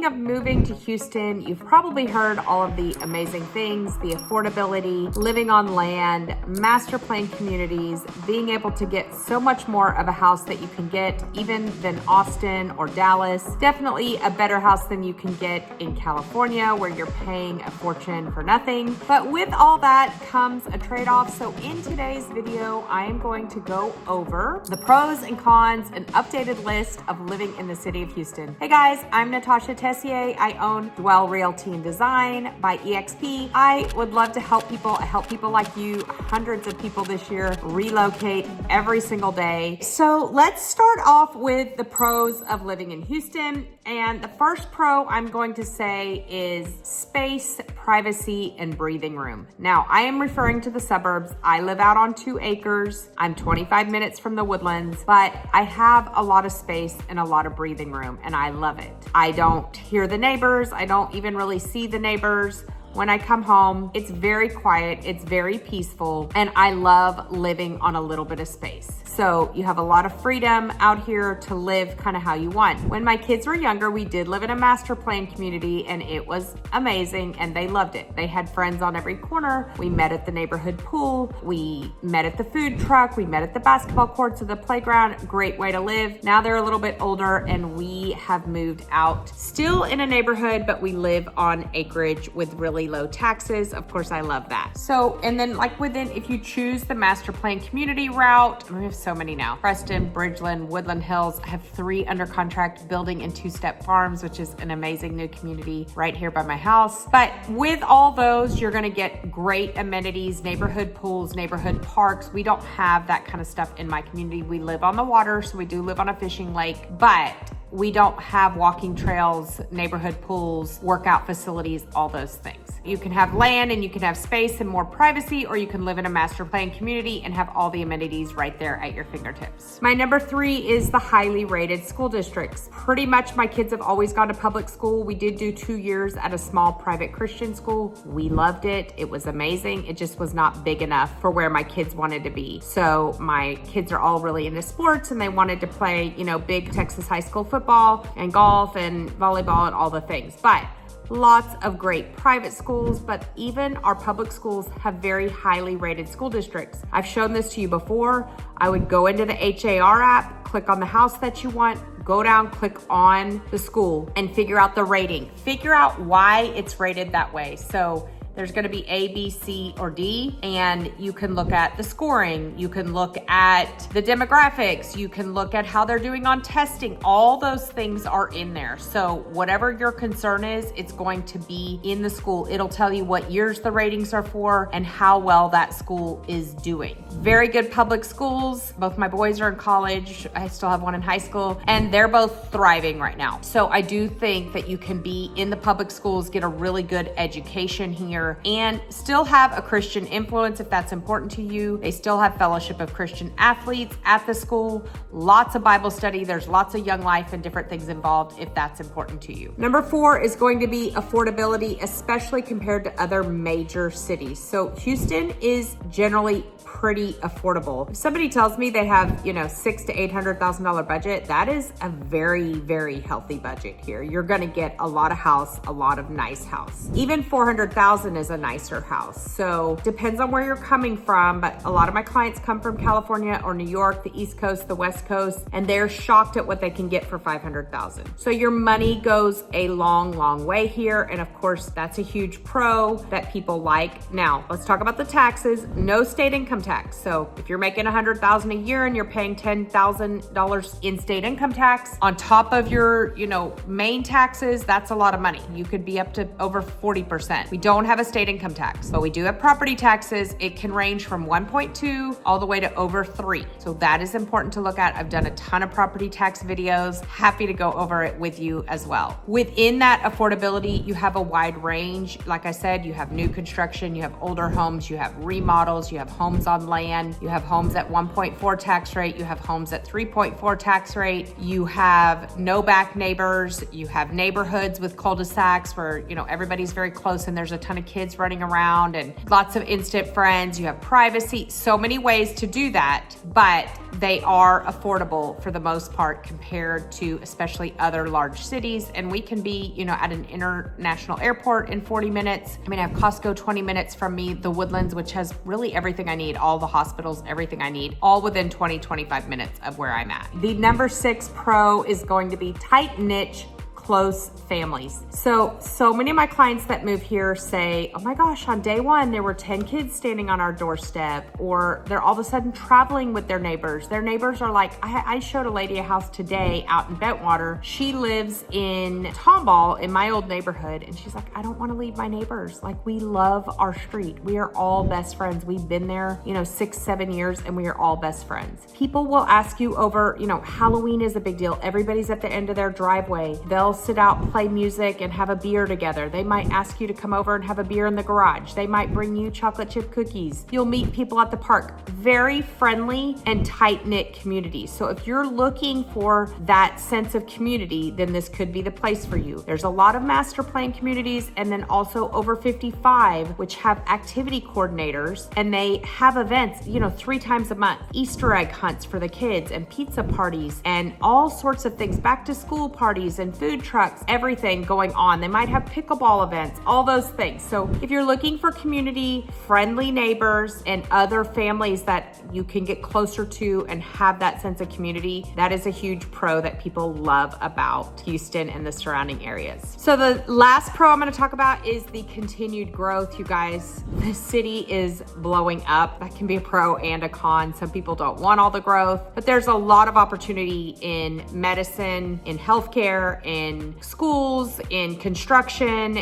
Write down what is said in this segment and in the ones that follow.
thinking of moving to Houston, you've probably heard all of the amazing things, the affordability, living on land, master plan communities, being able to get so much more of a house that you can get even than Austin or Dallas. Definitely a better house than you can get in California where you're paying a fortune for nothing. But with all that comes a trade-off. So in today's video, I am going to go over the pros and cons, an updated list of living in the city of Houston. Hey guys, I'm Natasha Tessier. I own Dwell Realty and Design by EXP. I would love to help people. I help people like you, hundreds of people this year, relocate every single day. So let's start off with the pros of living in Houston. And the first pro I'm going to say is space, privacy, and breathing room. Now, I am referring to the suburbs. I live out on 2 acres. I'm 25 minutes from the Woodlands, but I have a lot of space and a lot of breathing room, and I love it. I don't hear the neighbors. I don't even really see the neighbors. When I come home, it's very quiet, it's very peaceful, and I love living on a little bit of space. So you have a lot of freedom out here to live kind of how you want. When my kids were younger, we did live in a master plan community and it was amazing and they loved it. They had friends on every corner. We met at the neighborhood pool. We met at the food truck. We met at the basketball courts or the playground. Great way to live. Now they're a little bit older and we have moved out. Still in a neighborhood, but we live on acreage with really low taxes. Of course, I love that. So, and then like within, if you choose the master plan community route, we have so many now. Preston, Bridgeland, Woodland Hills. I have 3 under contract, building in 2-step farms, which is an amazing new community right here by my house. But with all those, you're gonna get great amenities, neighborhood pools, neighborhood parks. We don't have that kind of stuff in my community. We live on the water, so we do live on a fishing lake, but we don't have walking trails, neighborhood pools, workout facilities, all those things. You can have land and you can have space and more privacy, or you can live in a master plan community and have all the amenities right there at your fingertips. My number 3 is the highly rated school districts. Pretty much my kids have always gone to public school. We did do 2 years at a small private Christian school. We loved it. It was amazing. It just was not big enough for where my kids wanted to be. So my kids are all really into sports and they wanted to play, you know, big Texas high school football and golf and volleyball and all the things. But lots of great private schools, but even our public schools have very highly rated school districts. I've shown this to you before. I would go into the HAR app, click on the house that you want, go down, click on the school and figure out the rating. Figure out why it's rated that way. So there's gonna be A, B, C, or D, and you can look at the scoring. You can look at the demographics. You can look at how they're doing on testing. All those things are in there. So whatever your concern is, it's going to be in the school. It'll tell you what years the ratings are for and how well that school is doing. Very good public schools. Both my boys are in college. I still have one in high school, and they're both thriving right now. So I do think that you can be in the public schools, get a really good education here, and still have a Christian influence if that's important to you. They still have Fellowship of Christian Athletes at the school, lots of Bible study. There's lots of Young Life and different things involved if that's important to you. Number 4 is going to be affordability, especially compared to other major cities. So Houston is generally pretty affordable. If somebody tells me they have, you know, $600,000 to $800,000 budget, that is a very, very healthy budget here. You're gonna get a lot of house, a lot of nice house. Even $400,000 is a nicer house. So depends on where you're coming from, but a lot of my clients come from California or New York, the East Coast, the West Coast, and they're shocked at what they can get for $500,000. So your money goes a long, long way here. And of course, that's a huge pro that people like. Now, let's talk about the taxes. No state income tax. So if you're making $100,000 a year and you're paying $10,000 in state income tax on top of your, you know, main taxes, that's a lot of money. You could be up to over 40%. We don't have a state income tax, but we do have property taxes. It can range from 1.2 all the way to over 3. So that is important to look at. I've done a ton of property tax videos. Happy to go over it with you as well. Within that affordability, you have a wide range. Like I said, you have new construction, you have older homes, you have remodels, you have homes on on land. You have homes at 1.4 tax rate. You have homes at 3.4 tax rate. You have no back neighbors. You have neighborhoods with cul-de-sacs where, everybody's very close and there's a ton of kids running around and lots of instant friends. You have privacy, so many ways to do that, but they are affordable for the most part compared to especially other large cities. And we can be, at an international airport in 40 minutes. I have Costco 20 minutes from me, the Woodlands, which has really everything I need, all the hospitals, everything I need, all within 20-25 minutes of where I'm at. The number 6 pro is going to be tight niche, close families. So many of my clients that move here say, oh my gosh, on day one, there were 10 kids standing on our doorstep, or they're all of a sudden traveling with their neighbors. Their neighbors are like, I showed a lady a house today out in Bentwater. She lives in Tomball in my old neighborhood. And she's like, I don't want to leave my neighbors. Like, we love our street. We are all best friends. We've been there, 6-7 years, and we are all best friends. People will ask you over, Halloween is a big deal. Everybody's at the end of their driveway. They'll sit out, play music, and have a beer together. They might ask you to come over and have a beer in the garage. They might bring you chocolate chip cookies. You'll meet people at the park. Very friendly and tight-knit community. So if you're looking for that sense of community, then this could be the place for you. There's a lot of master plan communities, and then also over 55, which have activity coordinators, and they have events, 3 times a month, Easter egg hunts for the kids, and pizza parties, and all sorts of things, back to school parties and food trucks, everything going on. They might have pickleball events, all those things. So if you're looking for community, friendly neighbors, and other families that you can get closer to and have that sense of community, that is a huge pro that people love about Houston and the surrounding areas. So the last pro I'm going to talk about is the continued growth. You guys, the city is blowing up. That can be a pro and a con. Some people don't want all the growth, but there's a lot of opportunity in medicine, in healthcare, in schools, in construction.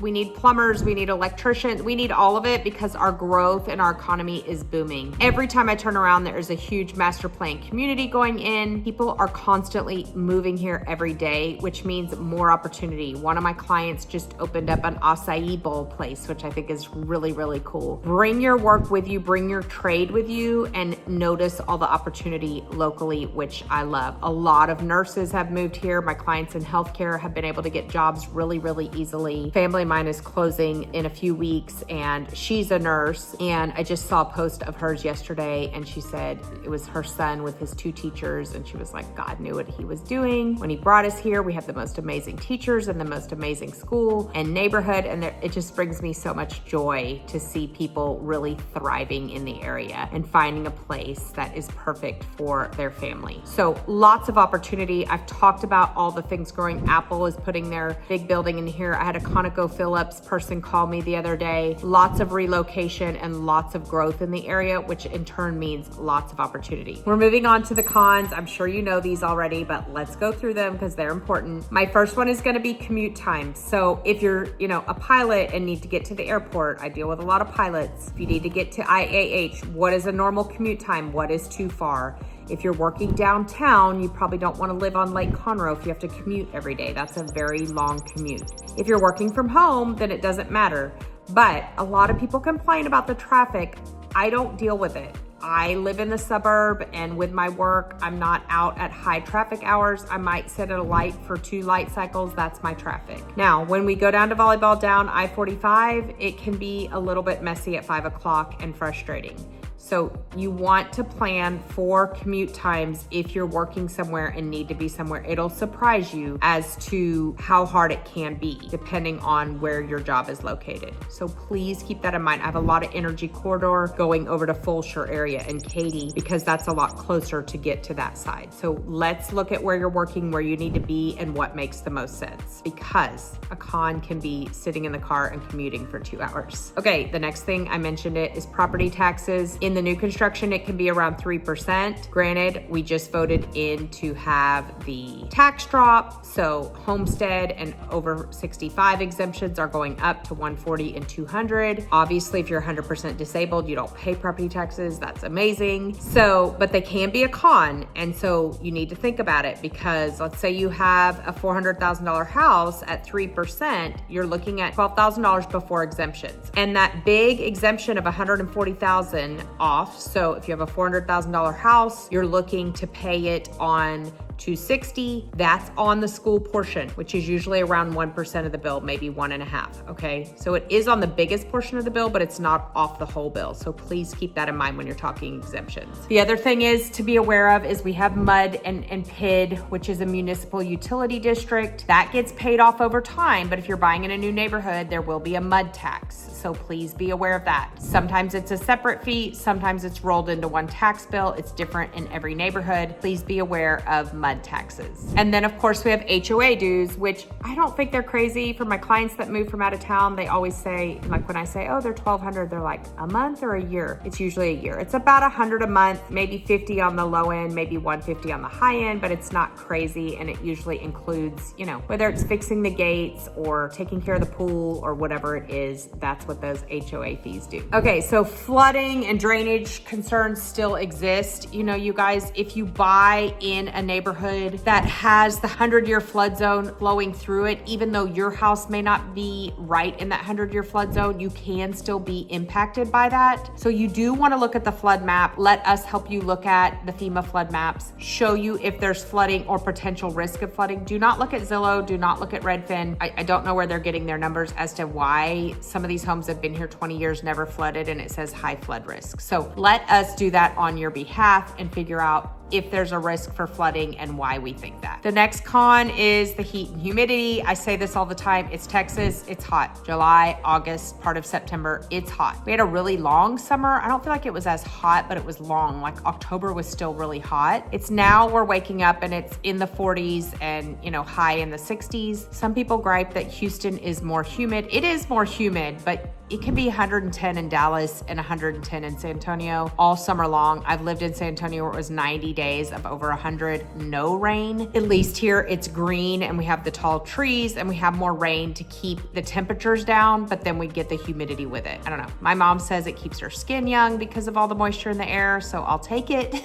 We need plumbers, we need electricians, we need all of it because our growth and our economy is booming. Every time I turn around, there is a huge master plan community going in. People are constantly moving here every day, which means more opportunity. One of my clients just opened up an acai bowl place, which I think is really, really cool. Bring your work with you, bring your trade with you, and notice all the opportunity locally, which I love. A lot of nurses have moved here. My clients in healthcare have been able to get jobs really, really easily. Family of mine is closing in a few weeks, and she's a nurse. And I just saw a post of hers yesterday, and she said it was her son with his 2 teachers. And she was like, God knew what he was doing when he brought us here. We have the most amazing teachers and the most amazing school and neighborhood. And it just brings me so much joy to see people really thriving in the area and finding a place that is perfect for their family. So lots of opportunity. I've talked about all the things growing. Apple is putting their big building in here. I had a ConocoPhillips person call me the other day. Lots of relocation and lots of growth in the area, which in turn means lots of opportunity. We're moving on to the cons. I'm sure you know these already, but let's go through them because they're important. My first one is going to be commute time. So if you're, a pilot and need to get to the airport, I deal with a lot of pilots. If you need to get to IAH, what is a normal commute time? What is too far? If you're working downtown, you probably don't want to live on Lake Conroe if you have to commute every day. That's a very long commute. If you're working from home, then it doesn't matter. But a lot of people complain about the traffic. I don't deal with it. I live in the suburb, and with my work, I'm not out at high traffic hours. I might sit at a light for 2 light cycles. That's my traffic. Now, when we go down to volleyball down I-45, it can be a little bit messy at 5 o'clock and frustrating. So you want to plan for commute times if you're working somewhere and need to be somewhere. It'll surprise you as to how hard it can be depending on where your job is located. So please keep that in mind. I have a lot of energy corridor going over to Fulshire area and Katy because that's a lot closer to get to that side. So let's look at where you're working, where you need to be, and what makes the most sense, because a con can be sitting in the car and commuting for 2 hours. Okay, the next thing I mentioned is property taxes. In the new construction, it can be around 3%. Granted, we just voted in to have the tax drop. So homestead and over 65 exemptions are going up to 140 and 200. Obviously, if you're 100% disabled, you don't pay property taxes. That's amazing. So, but they can be a con. And so you need to think about it, because let's say you have a $400,000 house at 3%, you're looking at $12,000 before exemptions. And that big exemption of $140,000 off. So if you have a $400,000 house, you're looking to pay it on $260, that's on the school portion, which is usually around 1% of the bill, maybe 1.5%, okay? So it is on the biggest portion of the bill, but it's not off the whole bill. So please keep that in mind when you're talking exemptions. The other thing is to be aware of is we have MUD and PID, which is a municipal utility district. That gets paid off over time, but if you're buying in a new neighborhood, there will be a MUD tax. So please be aware of that. Sometimes it's a separate fee, sometimes it's rolled into one tax bill. It's different in every neighborhood. Please be aware of MUD taxes. And then of course we have HOA dues, which I don't think they're crazy. For my clients that move from out of town, they always say, like when I say, oh, they're $1,200, they're like, a month or a year? It's usually a year. It's about $100 a month, maybe $50 on the low end, maybe $150 on the high end, but it's not crazy. And it usually includes, you know, whether it's fixing the gates or taking care of the pool or whatever it is, that's what those HOA fees do. Okay, so flooding and drainage concerns still exist. You know, you guys, if you buy in a neighborhood that has the 100-year flood zone flowing through it, even though your house may not be right in that 100-year flood zone, you can still be impacted by that. So you do want to look at the flood map. Let us help you look at the FEMA flood maps, show you if there's flooding or potential risk of flooding. Do not look at Zillow, do not look at Redfin. I don't know where they're getting their numbers as to why some of these homes have been here 20 years, never flooded, and it says high flood risk. So let us do that on your behalf and figure out if there's a risk for flooding and why we think that. The next con is the heat and humidity. I say this all the time. It's Texas, it's hot. July, August, part of September, it's hot. We had a really long summer. I don't feel like it was as hot, but it was long. Like October was still really hot. It's now we're waking up and it's in the 40s and, you know, high in the 60s. Some people gripe that Houston is more humid. It is more humid, but it can be 110 in Dallas and 110 in San Antonio all summer long. I've lived in San Antonio where it was 90 days of over 100, no rain. At least here it's green and we have the tall trees and we have more rain to keep the temperatures down, but then we get the humidity with it. I don't know. My mom says it keeps her skin young because of all the moisture in the air, so I'll take it.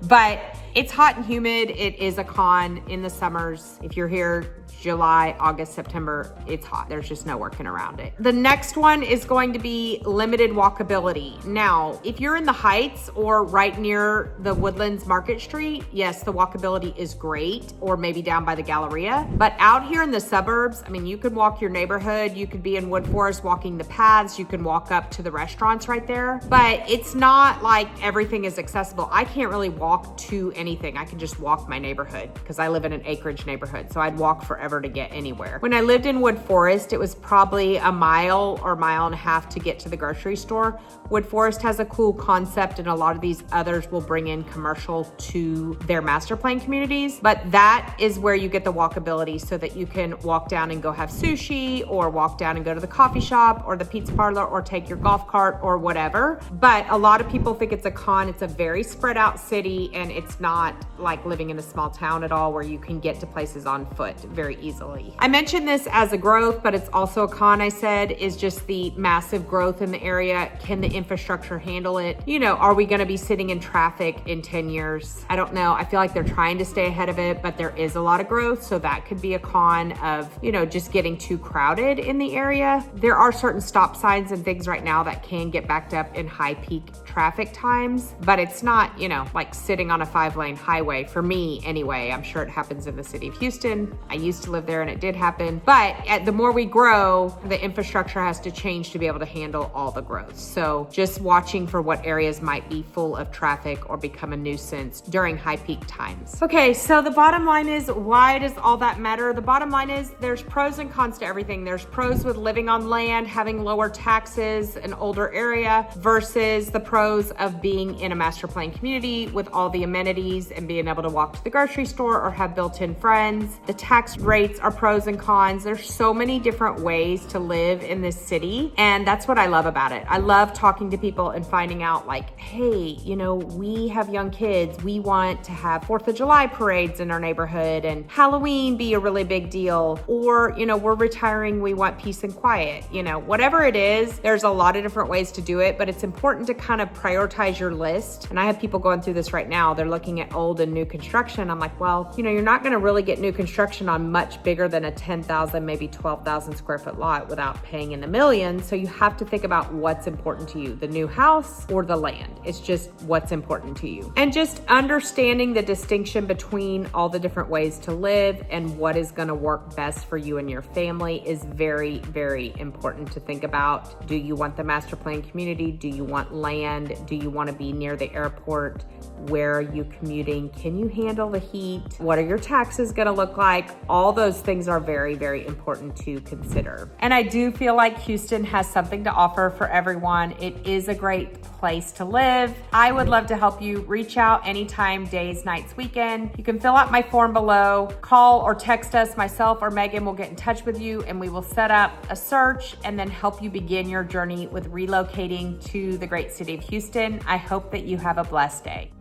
But it's hot and humid. It is a con in the summers. If you're here July, August, September, it's hot. There's just no working around it. The next one is going to be limited walkability. Now, if you're in the Heights or right near the Woodlands Market Street, yes, the walkability is great, or maybe down by the Galleria. But out here in the suburbs, I mean, you could walk your neighborhood, you could be in Wood Forest walking the paths, you can walk up to the restaurants right there, but it's not like everything is accessible. I can't really walk to anything. I can just walk my neighborhood because I live in an acreage neighborhood, so I'd walk forever to get anywhere. When I lived in Wood Forest, it was probably a mile or mile and a half to get to the grocery store. Wood Forest has a cool concept, and a lot of these others will bring in commercial to their master plan communities, but that is where you get the walkability so that you can walk down and go have sushi, or walk down and go to the coffee shop or the pizza parlor, or take your golf cart or whatever. But a lot of people think it's a con. It's a very spread out city, and it's not like living in a small town at all where you can get to places on foot very easily. I mentioned this as a growth, but it's also a con. I said is just the massive growth in the area. Can the infrastructure handle it? You know, are we going to be sitting in traffic in 10 years? I don't know. I feel like they're trying to stay ahead of it, but there is a lot of growth. So that could be a con of, you know, just getting too crowded in the area. There are certain stop signs and things right now that can get backed up in high peak traffic times, but it's not, you know, like sitting on a 5-lane highway for me anyway. I'm sure it happens in the city of Houston. I used to live there and it did happen, but the more we grow, the infrastructure has to change to be able to handle all the growth. So just watching for what areas might be full of traffic or become a nuisance during high peak times. Okay, so the bottom line is, why does all that matter? The bottom line is there's pros and cons to everything. There's pros with living on land, having lower taxes, an older area, versus the pros of being in a master plan community with all the amenities and being able to walk to the grocery store or have built-in friends. The tax rates are pros and cons. There's so many different ways to live in this city, and that's what I love about it. I love talking to people and finding out, like, hey, you know, we have young kids. We want to have 4th of July parades in our neighborhood and Halloween be a really big deal. Or, you know, we're retiring, we want peace and quiet. You know, whatever it is, there's a lot of different ways to do it, but it's important to kind of prioritize your list. And I have people going through this right now. They're looking at old and new construction. I'm like, well, you know, you're not going to really get new construction on much bigger than a 10,000, maybe 12,000 square foot lot without paying in the millions. in. So you have to think about what's important to you, the new house or the land. It's just what's important to you. And just understanding the distinction between all the different ways to live and what is going to work best for you and your family is very, very important to think about. Do you want the master plan community? Do you want land? Do you want to be near the airport? Where are you commuting? Can you handle the heat? What are your taxes going to look like? All those things are very, very important to consider. And I do feel like Houston has something to offer for everyone. It is a great place to live. I would love to help you. Reach out anytime, days, nights, weekend. You can fill out my form below, call or text us. Myself or Megan will get in touch with you and we will set up a search and then help you begin your journey with relocating to the great city of Houston. I hope that you have a blessed day.